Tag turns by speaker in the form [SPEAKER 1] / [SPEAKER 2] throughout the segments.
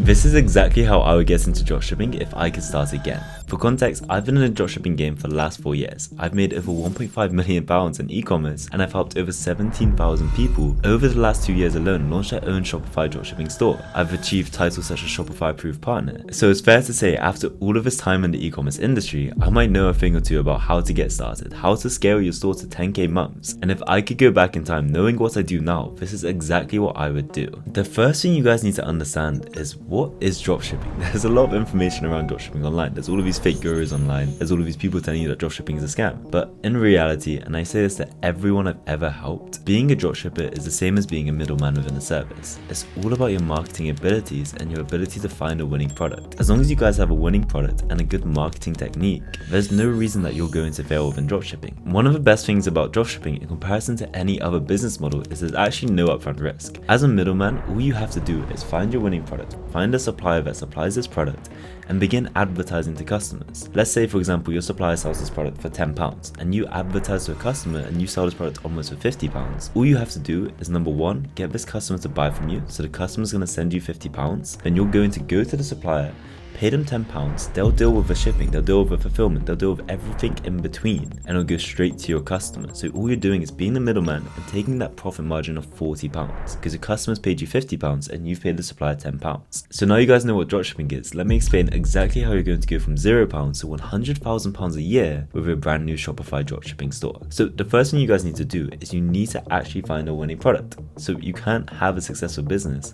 [SPEAKER 1] This is exactly how I would get into dropshipping if I could start again. For context, I've been in the dropshipping game for the last 4 years. I've made over £1.5 million in e-commerce, and I've helped over 17,000 people over the last 2 years alone launch their own Shopify dropshipping store. I've achieved titles such as Shopify Approved Partner. So it's fair to say, after all of this time in the e-commerce industry, I might know a thing or two about how to get started, how to scale your store to 10k months. And if I could go back in time knowing what I do now, this is exactly what I would do. The first thing you guys need to understand is, what is dropshipping? There's a lot of information around dropshipping online. There's all of these fake gurus online. There's all of these people telling you that dropshipping is a scam. But in reality, and I say this to everyone I've ever helped, being a dropshipper is the same as being a middleman within a service. It's all about your marketing abilities and your ability to find a winning product. As long as you guys have a winning product and a good marketing technique, there's no reason that you're going to fail within dropshipping. One of the best things about dropshipping in comparison to any other business model is there's actually no upfront risk. As a middleman, all you have to do is find your winning product, find a supplier that supplies this product, and begin advertising to customers. Let's say, for example, your supplier sells this product for £10 and you advertise to a customer and you sell this product almost for £50. All you have to do is, number one, get this customer to buy from you. So the customer's going to send you £50, then you're going to go to the supplier, pay them £10, they'll deal with the shipping, they'll deal with the fulfillment, they'll deal with everything in between, and it'll go straight to your customer. So all you're doing is being the middleman and taking that profit margin of £40 because your customer's paid you £50 and you've paid the supplier £10. So now you guys know what dropshipping is. Let me explain exactly how you're going to go from £0 to £100,000 a year with a brand new Shopify dropshipping store. So the first thing you guys need to do is you need to actually find a winning product. So you can't have a successful business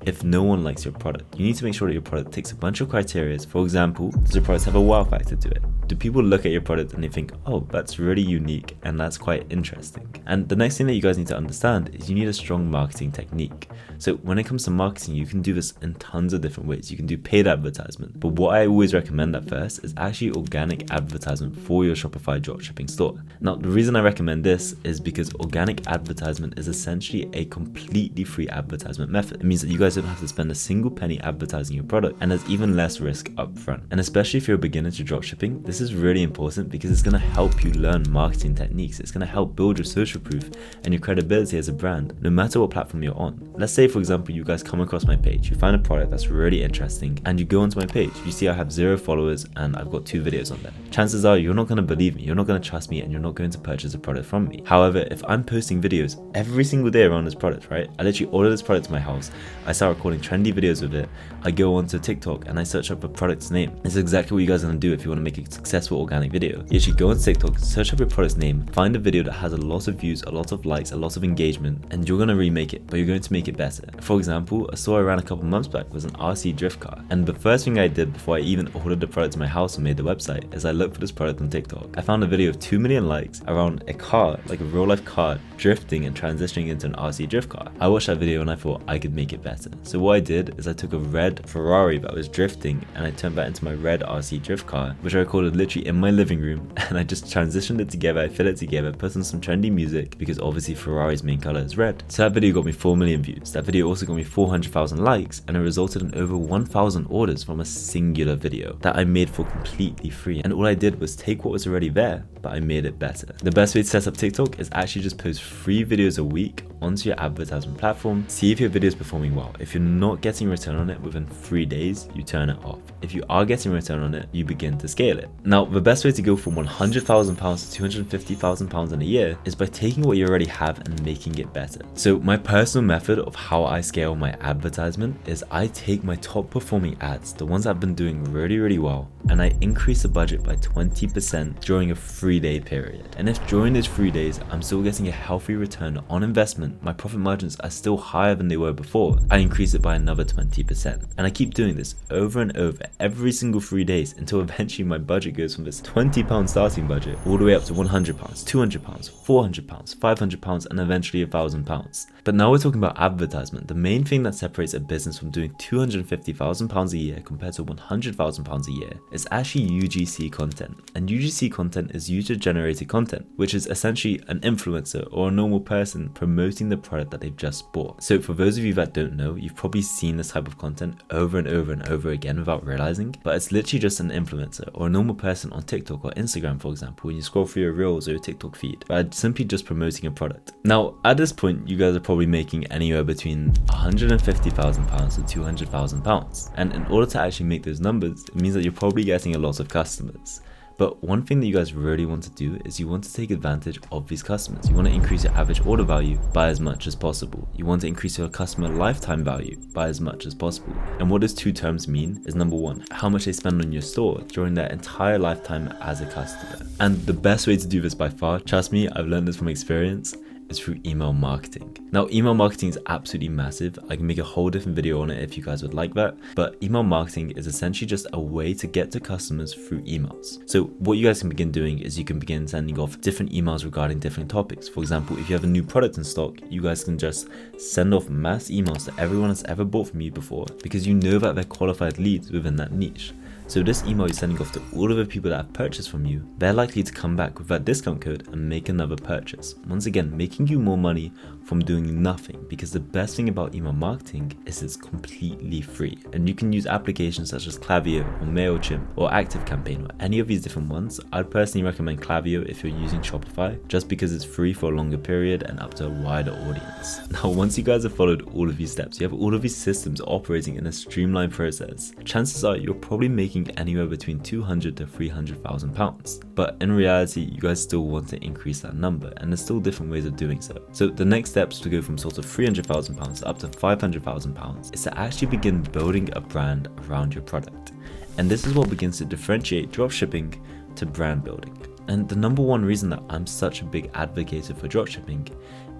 [SPEAKER 1] if no one likes your product. You need to make sure that your product ticks a bunch of criteria. For example, does your product have a wow factor to it? Do people look at your product and they think, oh, that's really unique and that's quite interesting? And the next thing that you guys need to understand is you need a strong marketing technique. So when it comes to marketing, you can do this in tons of different ways. You can do paid advertisement, but what I always recommend at first is actually organic advertisement for your Shopify dropshipping store. Now, the reason I recommend this is because organic advertisement is essentially a completely free advertisement method. It means that you guys don't have to spend a single penny advertising your product, and there's even less risk up front. And especially if you're a beginner to dropshipping, this is really important because it's going to help you learn marketing techniques. It's going to help build your social proof and your credibility as a brand, no matter what platform you're on. Let's say, for example, you guys come across my page, you find a product that's really interesting, and you go onto my page, you see I have 0 followers and I've got 2 videos on there. Chances are you're not going to believe me, you're not going to trust me, and you're not going to purchase a product from me. However, if I'm posting videos every single day around this product, right? I literally order this product to my house, I start recording trendy videos with it, I go onto TikTok and I search up a product's name. It's exactly what you guys are going to do if you want to make a successful organic video. You actually go on TikTok, search up your product's name, find a video that has a lot of views, a lot of likes, a lot of engagement, and you're going to remake it, but you're going to make it better. For example, a store I ran a couple months back was an RC drift car, and the first thing I did before I even ordered the product to my house and made the website is I looked for this product on TikTok. I found a video of 2 million likes around a car, like a real life car, drifting and transitioning into an RC drift car. I watched that video and I thought I could make it better. So what I did is I took a red Ferrari that was drifting and I turned that into my red RC drift car, which I recorded literally in my living room, and I just transitioned it together, I fit it together, put on some trendy music because obviously Ferrari's main color is red. So that video got me 4 million views. That video also got me 400,000 likes, and it resulted in over 1,000 orders from a singular video that I made for completely free. And all I did was take what was already there, but I made it better. The best way to set up TikTok is actually just post 3 videos a week onto your advertisement platform. See if your video is performing well. If you're not getting return on it within 3 days, you turn it off. If you are getting return on it, you begin to scale it. Now, the best way to go from £100,000 to £250,000 in a year is by taking what you already have and making it better. So my personal method of how I scale my advertisement is I take my top performing ads, the ones that have been doing really well, and I increase the budget by 20% during a 3-day period. And if during those 3 days I'm still getting a healthy return on investment, my profit margins are still higher than they were before, I increase it by another 20%. And I keep doing this over and over every single 3 days until eventually my budget goes from this £20 starting budget all the way up to £100, £200, £400, £500, and eventually £1,000. But now we're talking about advertisement. The main thing that separates a business from doing £250,000 a year compared to £100,000 a year is actually UGC content. And UGC content is YouTube user-generated content, which is essentially an influencer or a normal person promoting the product that they've just bought. So for those of you that don't know, you've probably seen this type of content over and over and over again without realizing, but it's literally just an influencer or a normal person on TikTok or Instagram, for example, when you scroll through your reels or your TikTok feed, but simply just promoting a product. Now, at this point, you guys are probably making anywhere between £150,000 to £200,000. And in order to actually make those numbers, it means that you're probably getting a lot of customers. But one thing that you guys really want to do is you want to take advantage of these customers. You want to increase your average order value by as much as possible. You want to increase your customer lifetime value by as much as possible. And what those two terms mean is, number one, how much they spend on your store during their entire lifetime as a customer. And the best way to do this by far, trust me, I've learned this from experience, is through email marketing. Now, email marketing is absolutely massive. I can make a whole different video on it if you guys would like that. But email marketing is essentially just a way to get to customers through emails. So what you guys can begin doing is you can begin sending off different emails regarding different topics. For example, if you have a new product in stock, you guys can just send off mass emails to everyone that's ever bought from you before, because you know that they're qualified leads within that niche. So this email you're sending off to all of the people that have purchased from you, they're likely to come back with that discount code and make another purchase. Once again, making you more money from doing nothing, because the best thing about email marketing is it's completely free. And you can use applications such as Klaviyo or MailChimp or ActiveCampaign or any of these different ones. I'd personally recommend Klaviyo if you're using Shopify, just because it's free for a longer period and up to a wider audience. Now, once you guys have followed all of these steps, you have all of these systems operating in a streamlined process, chances are you're probably making anywhere between £200,000 to £300,000. But in reality, you guys still want to increase that number, and there's still different ways of doing so. So the next steps to go from sort of £300,000 up to £500,000 is to actually begin building a brand around your product. And this is what begins to differentiate dropshipping to brand building. And the number one reason that I'm such a big advocate for dropshipping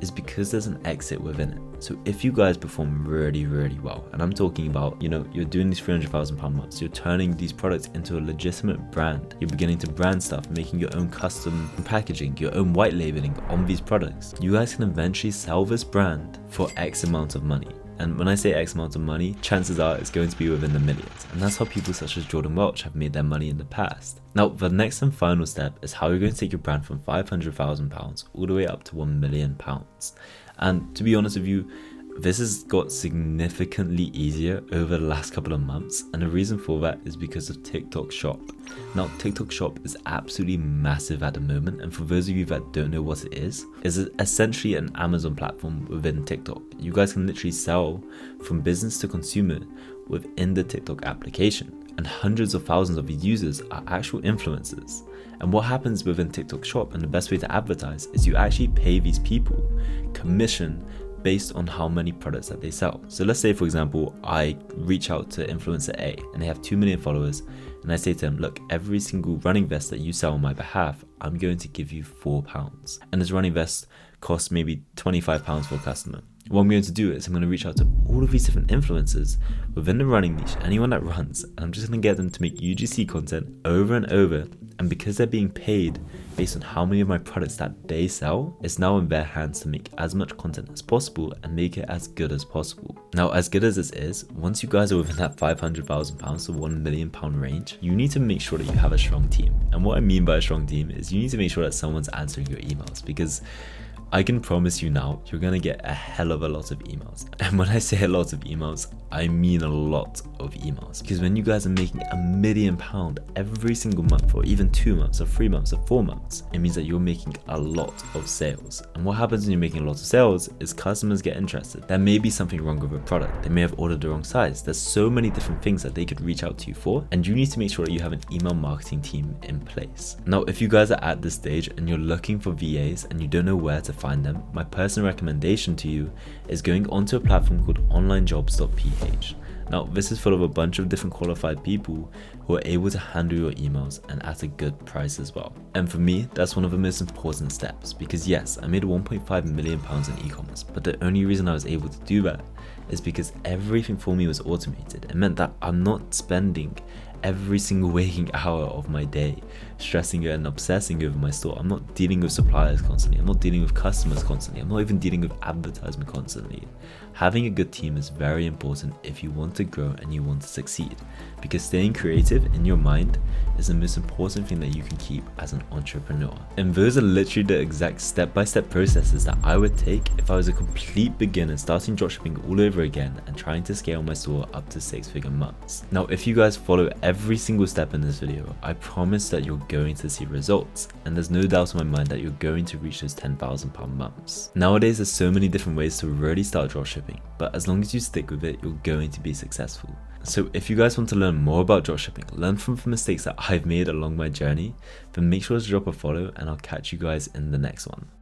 [SPEAKER 1] is because there's an exit within it. So if you guys perform really, really well, and I'm talking about, you're doing these £300,000 months, you're turning these products into a legitimate brand, you're beginning to brand stuff, making your own custom packaging, your own white labeling on these products, you guys can eventually sell this brand for X amount of money. And when I say X amount of money, chances are it's going to be within the millions. And that's how people such as Jordan Welch have made their money in the past. Now, the next and final step is how you're going to take your brand from £500,000 all the way up to £1 million. And to be honest with you, this has got significantly easier over the last couple of months, and the reason for that is because of TikTok Shop. Now, TikTok Shop is absolutely massive at the moment, and for those of you that don't know what it is essentially an Amazon platform within TikTok. You guys can literally sell from business to consumer within the TikTok application, and hundreds of thousands of users are actual influencers. And what happens within TikTok Shop, and the best way to advertise, is you actually pay these people commission based on how many products that they sell. So let's say, for example, I reach out to influencer A and they have 2 million followers, and I say to them, look, every single running vest that you sell on my behalf, I'm going to give you £4. And this running vest costs maybe £25 for a customer. What I'm going to do is I'm going to reach out to all of these different influencers within the running niche, anyone that runs, and I'm just going to get them to make UGC content over and over. And because they're being paid based on how many of my products that they sell, it's now in their hands to make as much content as possible and make it as good as possible. Now, as good as this is, once you guys are within that £500,000 to £1 million range, you need to make sure that you have a strong team. And what I mean by a strong team is you need to make sure that someone's answering your emails, because I can promise you now, you're going to get a hell of a lot of emails. And when I say a lot of emails, I mean a lot of emails. Because when you guys are making £1 million every single month, or even 2 months, or 3 months, or 4 months, it means that you're making a lot of sales. And what happens when you're making a lot of sales is customers get interested. There may be something wrong with a product. They may have ordered the wrong size. There's so many different things that they could reach out to you for. And you need to make sure that you have an email marketing team in place. Now, if you guys are at this stage and you're looking for VAs and you don't know where to find them, my personal recommendation to you is going onto a platform called onlinejobs.ph. Now, this is full of a bunch of different qualified people who are able to handle your emails and at a good price as well. And for me, that's one of the most important steps, because yes, I made £1.5 million in e-commerce, but the only reason I was able to do that is because everything for me was automated. It meant that I'm not spending every single waking hour of my day stressing and obsessing over my store. I'm not dealing with suppliers constantly. I'm not dealing with customers constantly. I'm not even dealing with advertisement constantly. Having a good team is very important if you want to grow and you want to succeed, because staying creative in your mind is the most important thing that you can keep as an entrepreneur. And those are literally the exact step-by-step processes that I would take if I was a complete beginner starting dropshipping all over again and trying to scale my store up to 6-figure months. Now, if you guys follow every single step in this video, I promise that you're going to see results, and there's no doubt in my mind that you're going to reach those £10,000 months. Nowadays, there's so many different ways to really start dropshipping, but as long as you stick with it, you're going to be successful. So if you guys want to learn more about dropshipping, learn from the mistakes that I've made along my journey, then make sure to drop a follow, and I'll catch you guys in the next one.